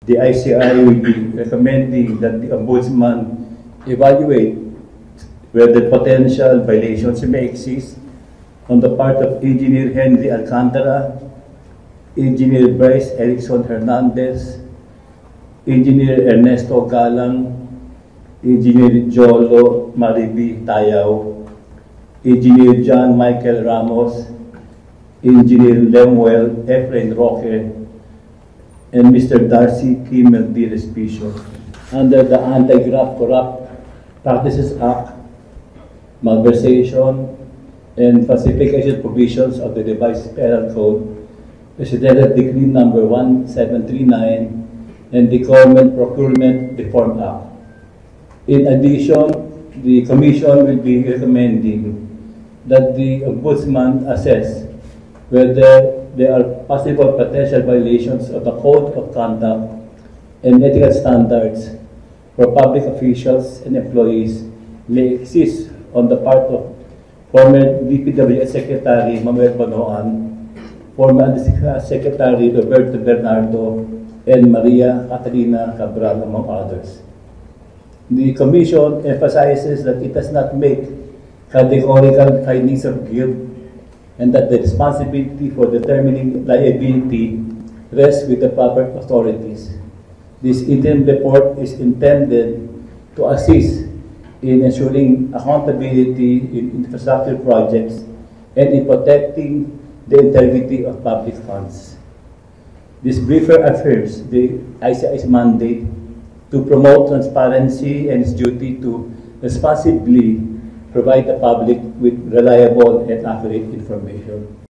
the ICI will be recommending that the Ombudsman evaluate whether potential violations may exist on the part of Engineer Henry Alcantara, Engineer Bryce Erickson Hernandez, Engineer Ernesto Galang, Engineer Jolo Maribi Tayao, Engineer John Michael Ramos, Engineer Lemuel Efrain Roque, and Mr. Darcy Kimmel D. Respicio under the Anti-Graft Corrupt Practices Act, malversation, and falsification provisions of the Revised Penal Code, Presidential Decree Number 1739, and the Government Procurement Reform Act. In addition, the Commission will be recommending that the Ombudsman assess whether there are possible potential violations of the Code of Conduct and ethical standards for public officials and employees may exist on the part of former DPWH Secretary Manuel Bonoan, former Secretary Roberto Bernardo, and Maria Catalina Cabral, among others. The Commission emphasizes that it does not make categorical findings of guilt and that the responsibility for determining liability rests with the proper authorities. This interim report is intended to assist in ensuring accountability in infrastructure projects and in protecting the integrity of public funds. This briefer affirms the ICI's mandate to promote transparency and its duty to responsibly provide the public with reliable and accurate information.